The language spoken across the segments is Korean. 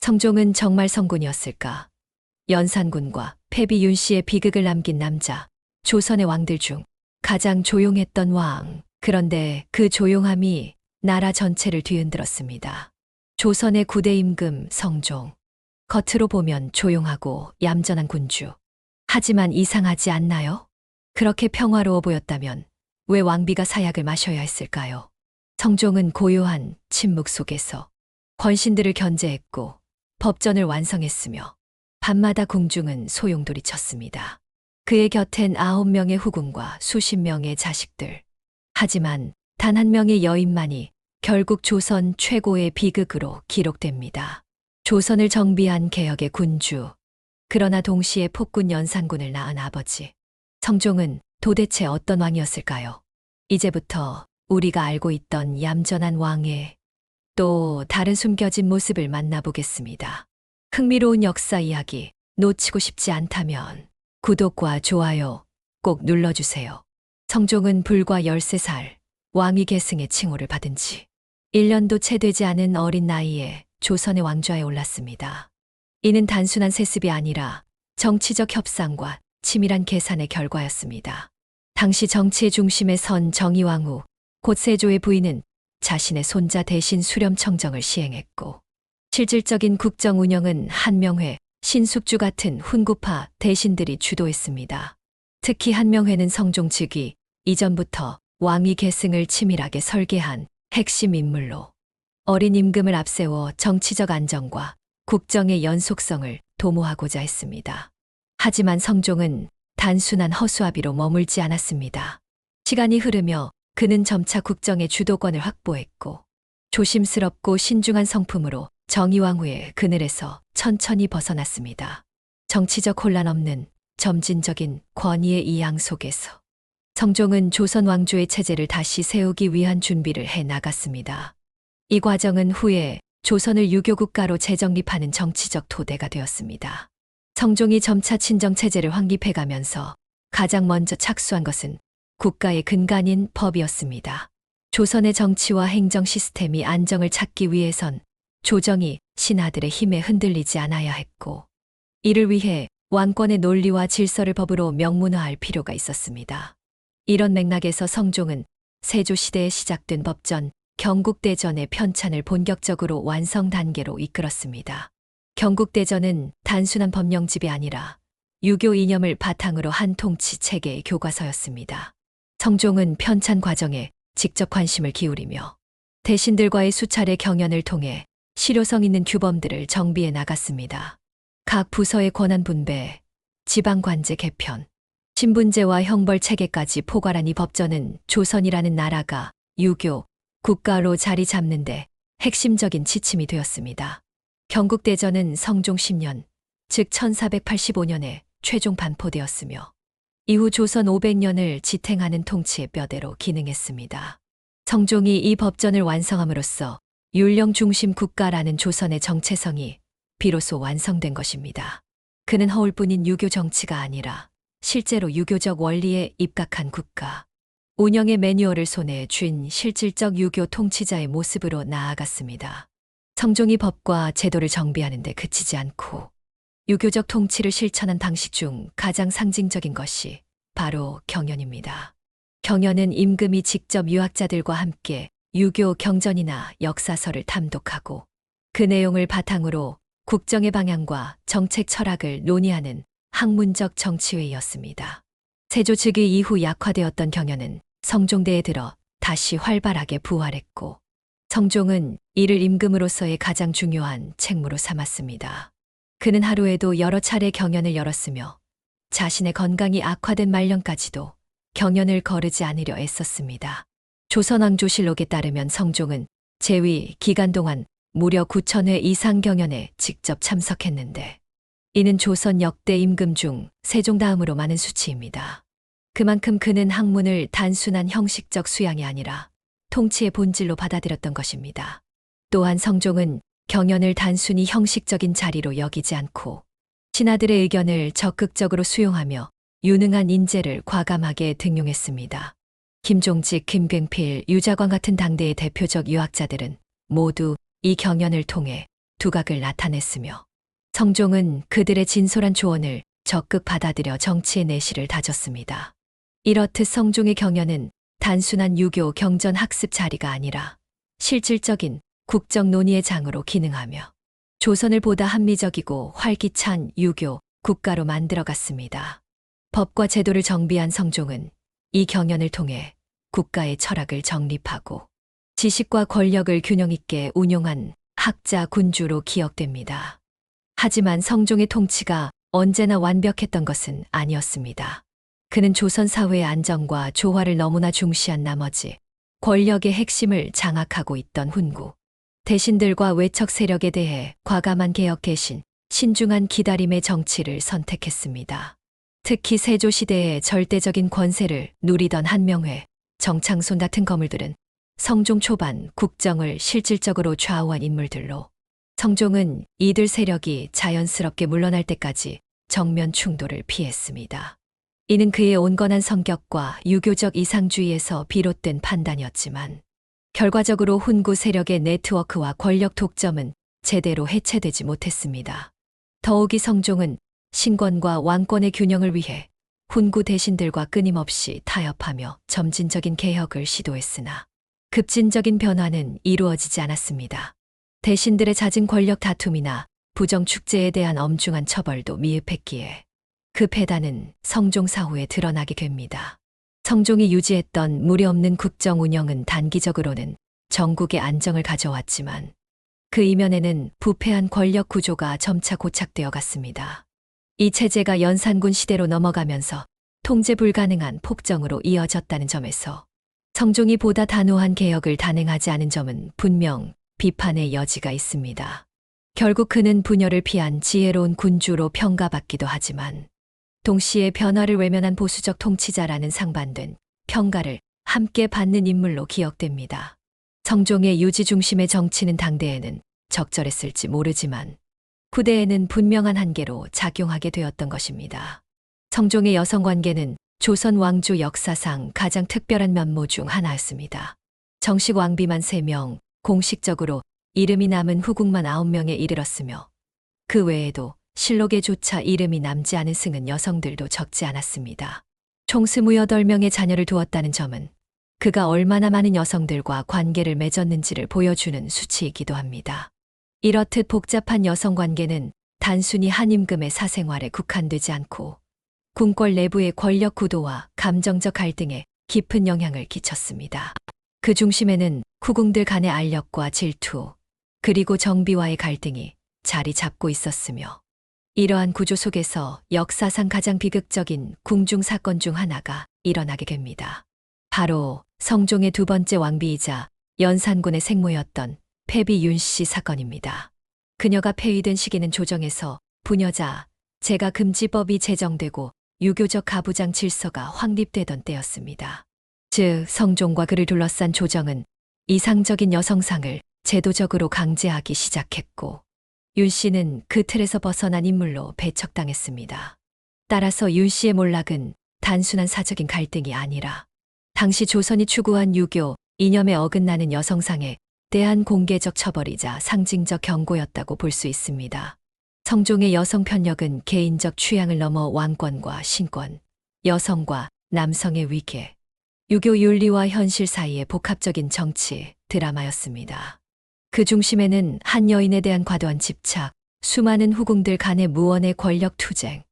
성종은 정말 성군이었을까? 연산군과 패비 윤씨의 비극을 남긴 남자, 조선의 왕들 중 가장 조용했던 왕. 그런데 그 조용함이 나라 전체를 뒤흔들었습니다. 조선의 9대 임금 성종. 겉으로 보면 조용하고 얌전한 군주. 하지만 이상하지 않나요? 그렇게 평화로워 보였다면 왜 왕비가 사약을 마셔야 했을까요? 성종은 고요한 침묵 속에서 권신들을 견제했고 법전을 완성했으며 밤마다 궁중은 소용돌이 쳤습니다. 그의 곁엔 9명의 후궁과 수십 명의 자식들. 하지만 단 한 명의 여인만이 결국 조선 최고의 비극으로 기록됩니다. 조선을 정비한 개혁의 군주. 그러나 동시에 폭군 연산군을 낳은 아버지. 성종은 도대체 어떤 왕이었을까요? 이제부터 우리가 알고 있던 얌전한 왕의 또 다른 숨겨진 모습을 만나보겠습니다. 흥미로운 역사 이야기 놓치고 싶지 않다면 구독과 좋아요 꼭 눌러주세요. 성종은 불과 13살 왕위 계승의 칭호를 받은 지 1년도 채 되지 않은 어린 나이에 조선의 왕좌에 올랐습니다. 이는 단순한 세습이 아니라 정치적 협상과 치밀한 계산의 결과였습니다. 당시 정치의 중심에 선 정의왕후 곧 세조의 부인은 자신의 손자 대신 수렴청정을 시행했고 실질적인 국정 운영은 한명회, 신숙주 같은 훈구파 대신들이 주도했습니다. 특히 한명회는 성종 즉위 이전부터 왕위 계승을 치밀하게 설계한 핵심 인물로 어린 임금을 앞세워 정치적 안정과 국정의 연속성을 도모하고자 했습니다. 하지만 성종은 단순한 허수아비로 머물지 않았습니다. 시간이 흐르며 그는 점차 국정의 주도권을 확보했고 조심스럽고 신중한 성품으로 정의왕후의 그늘에서 천천히 벗어났습니다. 정치적 혼란 없는 점진적인 권위의 이양 속에서 성종은 조선 왕조의 체제를 다시 세우기 위한 준비를 해 나갔습니다. 이 과정은 후에 조선을 유교국가로 재정립하는 정치적 토대가 되었습니다. 성종이 점차 친정체제를 확립해가면서 가장 먼저 착수한 것은 국가의 근간인 법이었습니다. 조선의 정치와 행정 시스템이 안정을 찾기 위해선 조정이 신하들의 힘에 흔들리지 않아야 했고 이를 위해 왕권의 논리와 질서를 법으로 명문화할 필요가 있었습니다. 이런 맥락에서 성종은 세조시대에 시작된 법전, 경국대전의 편찬을 본격적으로 완성 단계로 이끌었습니다. 경국대전은 단순한 법령집이 아니라 유교 이념을 바탕으로 한 통치 체계의 교과서였습니다. 성종은 편찬 과정에 직접 관심을 기울이며 대신들과의 수차례 경연을 통해 실효성 있는 규범들을 정비해 나갔습니다. 각 부서의 권한 분배, 지방관제 개편, 신분제와 형벌 체계까지 포괄한 이 법전은 조선이라는 나라가 유교, 국가로 자리 잡는데 핵심적인 지침이 되었습니다. 경국대전은 성종 10년, 즉 1485년에 최종 반포되었으며 이후 조선 500년을 지탱하는 통치의 뼈대로 기능했습니다. 성종이 이 법전을 완성함으로써 율령 중심 국가라는 조선의 정체성이 비로소 완성된 것입니다. 그는 허울뿐인 유교 정치가 아니라 실제로 유교적 원리에 입각한 국가, 운영의 매뉴얼을 손에 쥔 실질적 유교 통치자의 모습으로 나아갔습니다. 성종이 법과 제도를 정비하는 데 그치지 않고 유교적 통치를 실천한 방식 중 가장 상징적인 것이 바로 경연입니다. 경연은 임금이 직접 유학자들과 함께 유교 경전이나 역사서를 탐독하고 그 내용을 바탕으로 국정의 방향과 정책 철학을 논의하는 학문적 정치회의였습니다. 세조 즉위 이후 약화되었던 경연은 성종대에 들어 다시 활발하게 부활했고 성종은 이를 임금으로서의 가장 중요한 책무로 삼았습니다. 그는 하루에도 여러 차례 경연을 열었으며 자신의 건강이 악화된 말년까지도 경연을 거르지 않으려 애썼습니다. 조선왕조실록에 따르면 성종은 재위 기간 동안 무려 9,000회 이상 경연에 직접 참석했는데 이는 조선 역대 임금 중 세종 다음으로 많은 수치입니다. 그만큼 그는 학문을 단순한 형식적 수양이 아니라 통치의 본질로 받아들였던 것입니다. 또한 성종은 경연을 단순히 형식적인 자리로 여기지 않고 신하들의 의견을 적극적으로 수용하며 유능한 인재를 과감하게 등용했습니다. 김종직, 김굉필, 유자광 같은 당대의 대표적 유학자들은 모두 이 경연을 통해 두각을 나타냈으며 성종은 그들의 진솔한 조언을 적극 받아들여 정치의 내실을 다졌습니다. 이렇듯 성종의 경연은 단순한 유교 경전 학습 자리가 아니라 실질적인 국정 논의의 장으로 기능하며 조선을 보다 합리적이고 활기찬 유교 국가로 만들어갔습니다. 법과 제도를 정비한 성종은 이 경연을 통해 국가의 철학을 정립하고 지식과 권력을 균형 있게 운용한 학자 군주로 기억됩니다. 하지만 성종의 통치가 언제나 완벽했던 것은 아니었습니다. 그는 조선 사회의 안정과 조화를 너무나 중시한 나머지 권력의 핵심을 장악하고 있던 훈구, 대신들과 외척 세력에 대해 과감한 개혁 대신 신중한 기다림의 정치를 선택했습니다. 특히 세조시대의 절대적인 권세를 누리던 한명회, 정창손 같은 거물들은 성종 초반 국정을 실질적으로 좌우한 인물들로 성종은 이들 세력이 자연스럽게 물러날 때까지 정면 충돌을 피했습니다. 이는 그의 온건한 성격과 유교적 이상주의에서 비롯된 판단이었지만 결과적으로 훈구 세력의 네트워크와 권력 독점은 제대로 해체되지 못했습니다. 더욱이 성종은 신권과 왕권의 균형을 위해 훈구 대신들과 끊임없이 타협하며 점진적인 개혁을 시도했으나 급진적인 변화는 이루어지지 않았습니다. 대신들의 잦은 권력 다툼이나 부정 축제에 대한 엄중한 처벌도 미흡했기에 그 패단은 성종 사후에 드러나게 됩니다. 성종이 유지했던 무리 없는 국정 운영은 단기적으로는 전국의 안정을 가져왔지만 그 이면에는 부패한 권력 구조가 점차 고착되어 갔습니다. 이 체제가 연산군 시대로 넘어가면서 통제 불가능한 폭정으로 이어졌다는 점에서 성종이 보다 단호한 개혁을 단행하지 않은 점은 분명 비판의 여지가 있습니다. 결국 그는 분열을 피한 지혜로운 군주로 평가받기도 하지만 동시에 변화를 외면한 보수적 통치자라는 상반된 평가를 함께 받는 인물로 기억됩니다. 성종의 유지 중심의 정치는 당대에는 적절했을지 모르지만 후대에는 분명한 한계로 작용하게 되었던 것입니다. 성종의 여성 관계는 조선 왕조 역사상 가장 특별한 면모 중 하나였습니다. 정식 왕비만 3명, 공식적으로 이름이 남은 후궁만 9명에 이르렀으며 그 외에도 실록에조차 이름이 남지 않은 승은 여성들도 적지 않았습니다. 총 28명의 자녀를 두었다는 점은 그가 얼마나 많은 여성들과 관계를 맺었는지를 보여주는 수치이기도 합니다. 이렇듯 복잡한 여성 관계는 단순히 한 임금의 사생활에 국한되지 않고 궁궐 내부의 권력 구도와 감정적 갈등에 깊은 영향을 끼쳤습니다. 그 중심에는 후궁들 간의 알력과 질투, 그리고 정비와의 갈등이 자리 잡고 있었으며 이러한 구조 속에서 역사상 가장 비극적인 궁중 사건 중 하나가 일어나게 됩니다. 바로 성종의 두 번째 왕비이자 연산군의 생모였던 패비 윤씨 사건입니다. 그녀가 폐위된 시기는 조정에서 부녀자 제가 금지법이 제정되고 유교적 가부장 질서가 확립되던 때였습니다. 즉 성종과 그를 둘러싼 조정은 이상적인 여성상을 제도적으로 강제하기 시작했고 윤 씨는 그 틀에서 벗어난 인물로 배척당했습니다. 따라서 윤 씨의 몰락은 단순한 사적인 갈등이 아니라 당시 조선이 추구한 유교 이념에 어긋나는 여성상에 대한 공개적 처벌이자 상징적 경고였다고 볼 수 있습니다. 성종의 여성 편력은 개인적 취향을 넘어 왕권과 신권, 여성과 남성의 위계, 유교 윤리와 현실 사이의 복합적인 정치 드라마였습니다. 그 중심에는 한 여인에 대한 과도한 집착, 수많은 후궁들 간의 무언의 권력 투쟁,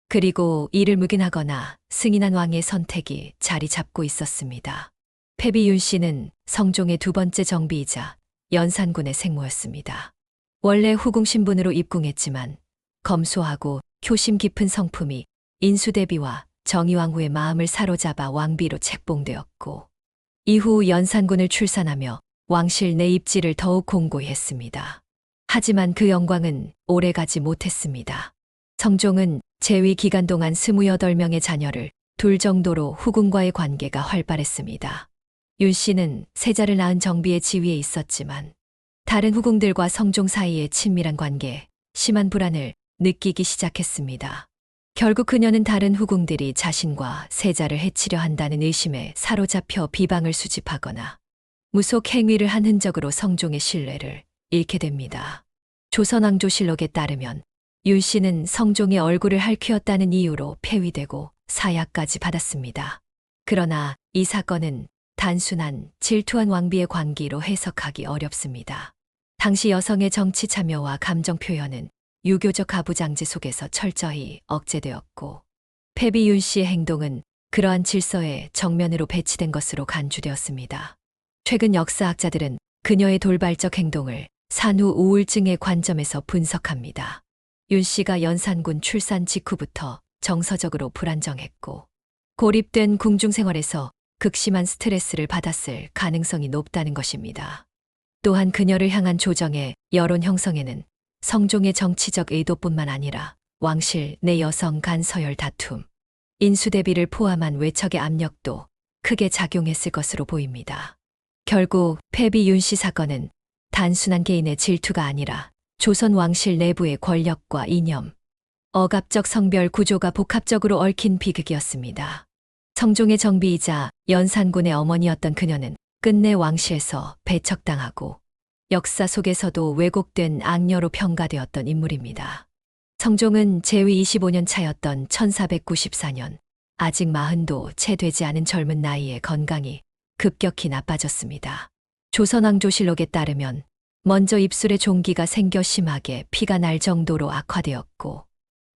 그리고 이를 묵인하거나 승인한 왕의 선택이 자리 잡고 있었습니다. 패비 윤 씨는 성종의 두 번째 정비이자 연산군의 생모였습니다. 원래 후궁 신분으로 입궁했지만 검소하고 효심 깊은 성품이 인수대비와 정의왕후의 마음을 사로잡아 왕비로 책봉되었고 이후 연산군을 출산하며 왕실 내 입지를 더욱 공고히 했습니다. 하지만 그 영광은 오래가지 못했습니다. 성종은 재위 기간 동안 28명의 자녀를 둘 정도로 후궁과의 관계가 활발했습니다. 윤 씨는 세자를 낳은 정비의 지위에 있었지만 다른 후궁들과 성종 사이의 친밀한 관계에 심한 불안을 느끼기 시작했습니다. 결국 그녀는 다른 후궁들이 자신과 세자를 해치려 한다는 의심에 사로잡혀 비방을 수집하거나 무속 행위를 한 흔적으로 성종의 신뢰를 잃게 됩니다. 조선왕조실록에 따르면 윤 씨는 성종의 얼굴을 핥히었다는 이유로 폐위되고 사야까지 받았습니다. 그러나 이 사건은 단순한 질투한 왕비의 관계로 해석하기 어렵습니다. 당시 여성의 정치 참여와 감정 표현은 유교적 가부장제 속에서 철저히 억제되었고, 패비 윤 씨의 행동은 그러한 질서에 정면으로 배치된 것으로 간주되었습니다. 최근 역사학자들은 그녀의 돌발적 행동을 산후 우울증의 관점에서 분석합니다. 윤 씨가 연산군 출산 직후부터 정서적으로 불안정했고, 고립된 궁중 생활에서 극심한 스트레스를 받았을 가능성이 높다는 것입니다. 또한 그녀를 향한 조정의 여론 형성에는 성종의 정치적 의도뿐만 아니라 왕실 내 여성 간 서열 다툼, 인수대비를 포함한 외척의 압력도 크게 작용했을 것으로 보입니다. 결국 패비 윤 씨 사건은 단순한 개인의 질투가 아니라 조선 왕실 내부의 권력과 이념, 억압적 성별 구조가 복합적으로 얽힌 비극이었습니다. 성종의 정비이자 연산군의 어머니였던 그녀는 끝내 왕실에서 배척당하고 역사 속에서도 왜곡된 악녀로 평가되었던 인물입니다. 성종은 재위 25년 차였던 1494년, 아직 40도 채 되지 않은 젊은 나이에 건강이 급격히 나빠졌습니다. 조선왕조실록에 따르면 먼저 입술에 종기가 생겨 심하게 피가 날 정도로 악화되었고,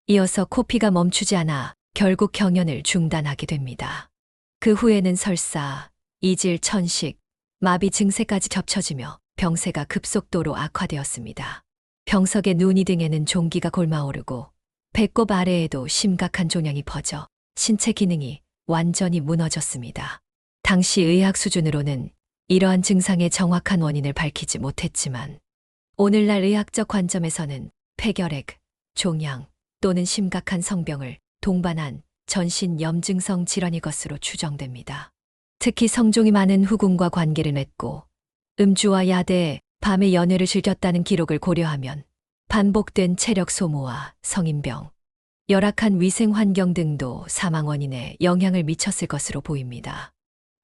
이어서 코피가 멈추지 않아 결국 경연을 중단하게 됩니다. 그 후에는 설사, 이질, 천식, 마비 증세까지 겹쳐지며 병세가 급속도로 악화되었습니다. 병석의 눈이 등에는 종기가 골마오르고 배꼽 아래에도 심각한 종양이 퍼져 신체 기능이 완전히 무너졌습니다. 당시 의학 수준으로는 이러한 증상의 정확한 원인을 밝히지 못했지만, 오늘날 의학적 관점에서는 폐결핵, 종양 또는 심각한 성병을 동반한 전신 염증성 질환의 것으로 추정됩니다. 특히 성종이 많은 후궁과 관계를 맺고 음주와 야대, 밤에 연애를 즐겼다는 기록을 고려하면 반복된 체력 소모와 성인병, 열악한 위생 환경 등도 사망 원인에 영향을 미쳤을 것으로 보입니다.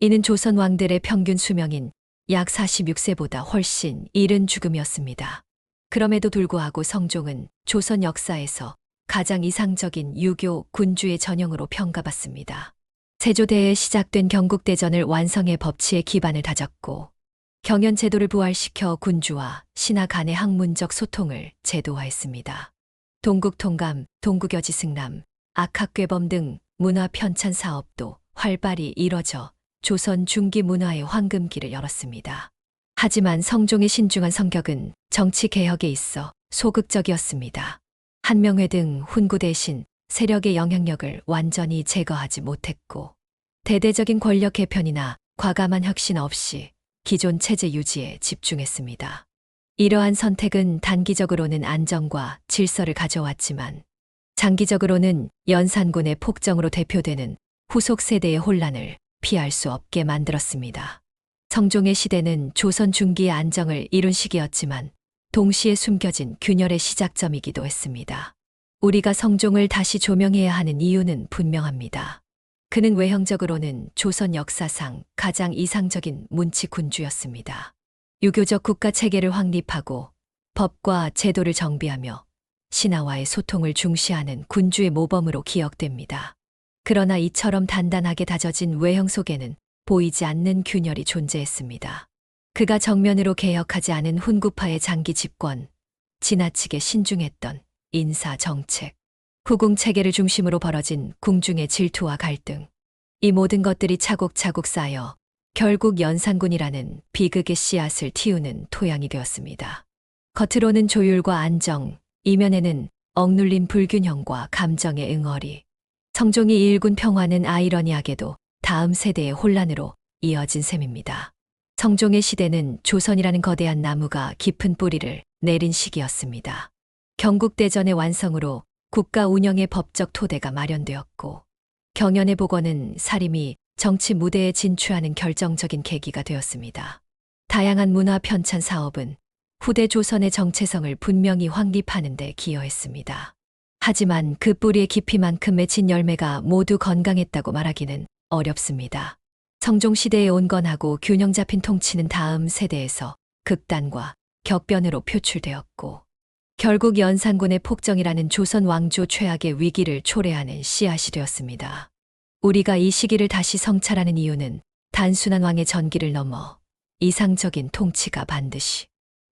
이는 조선 왕들의 평균 수명인 약 46세보다 훨씬 이른 죽음이었습니다. 그럼에도 불구하고 성종은 조선 역사에서 가장 이상적인 유교 군주의 전형으로 평가받습니다. 세조대에 시작된 경국대전을 완성해 법치의 기반을 다졌고, 경연 제도를 부활시켜 군주와 신하 간의 학문적 소통을 제도화했습니다. 동국통감, 동국여지 승람, 악학괴범 등 문화 편찬 사업도 활발히 이뤄져 조선 중기 문화의 황금기를 열었습니다. 하지만 성종의 신중한 성격은 정치 개혁에 있어 소극적이었습니다. 한명회 등 훈구 대신 세력의 영향력을 완전히 제거하지 못했고, 대대적인 권력 개편이나 과감한 혁신 없이 기존 체제 유지에 집중했습니다. 이러한 선택은 단기적으로는 안정과 질서를 가져왔지만 장기적으로는 연산군의 폭정으로 대표되는 후속 세대의 혼란을 피할 수 없게 만들었습니다. 성종의 시대는 조선 중기의 안정을 이룬 시기였지만 동시에 숨겨진 균열의 시작점이기도 했습니다. 우리가 성종을 다시 조명해야 하는 이유는 분명합니다. 그는 외형적으로는 조선 역사상 가장 이상적인 문치 군주였습니다. 유교적 국가 체계를 확립하고 법과 제도를 정비하며 신하와의 소통을 중시하는 군주의 모범으로 기억됩니다. 그러나 이처럼 단단하게 다져진 외형 속에는 보이지 않는 균열이 존재했습니다. 그가 정면으로 개혁하지 않은 훈구파의 장기 집권, 지나치게 신중했던 인사 정책, 후궁 체계를 중심으로 벌어진 궁중의 질투와 갈등, 이 모든 것들이 차곡차곡 쌓여 결국 연산군이라는 비극의 씨앗을 틔우는 토양이 되었습니다. 겉으로는 조율과 안정, 이면에는 억눌린 불균형과 감정의 응어리, 성종이 일군 평화는 아이러니하게도 다음 세대의 혼란으로 이어진 셈입니다. 성종의 시대는 조선이라는 거대한 나무가 깊은 뿌리를 내린 시기였습니다. 경국대전의 완성으로 국가 운영의 법적 토대가 마련되었고, 경연의 복원은 사림이 정치 무대에 진출하는 결정적인 계기가 되었습니다. 다양한 문화 편찬 사업은 후대 조선의 정체성을 분명히 확립하는 데 기여했습니다. 하지만 그 뿌리의 깊이만큼 맺힌 열매가 모두 건강했다고 말하기는 어렵습니다. 성종 시대의 온건하고 균형 잡힌 통치는 다음 세대에서 극단과 격변으로 표출되었고, 결국 연산군의 폭정이라는 조선 왕조 최악의 위기를 초래하는 씨앗이 되었습니다. 우리가 이 시기를 다시 성찰하는 이유는 단순한 왕의 전기를 넘어 이상적인 통치가 반드시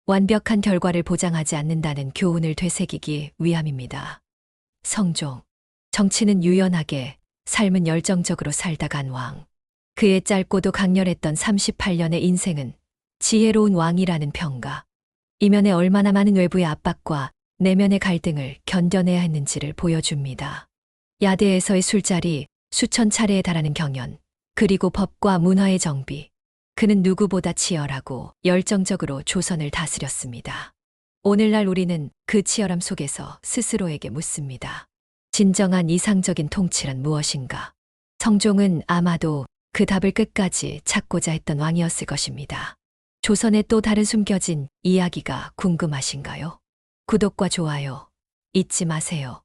완벽한 결과를 보장하지 않는다는 교훈을 되새기기 위함입니다. 성종. 정치는 유연하게, 삶은 열정적으로 살다 간 왕. 그의 짧고도 강렬했던 38년의 인생은 지혜로운 왕이라는 평가. 이면에 얼마나 많은 외부의 압박과 내면의 갈등을 견뎌내야 했는지를 보여줍니다. 야대에서의 술자리, 수천 차례에 달하는 경연, 그리고 법과 문화의 정비. 그는 누구보다 치열하고 열정적으로 조선을 다스렸습니다. 오늘날 우리는 그 치열함 속에서 스스로에게 묻습니다. 진정한 이상적인 통치란 무엇인가? 성종은 아마도 그 답을 끝까지 찾고자 했던 왕이었을 것입니다. 조선의 또 다른 숨겨진 이야기가 궁금하신가요? 구독과 좋아요 잊지 마세요.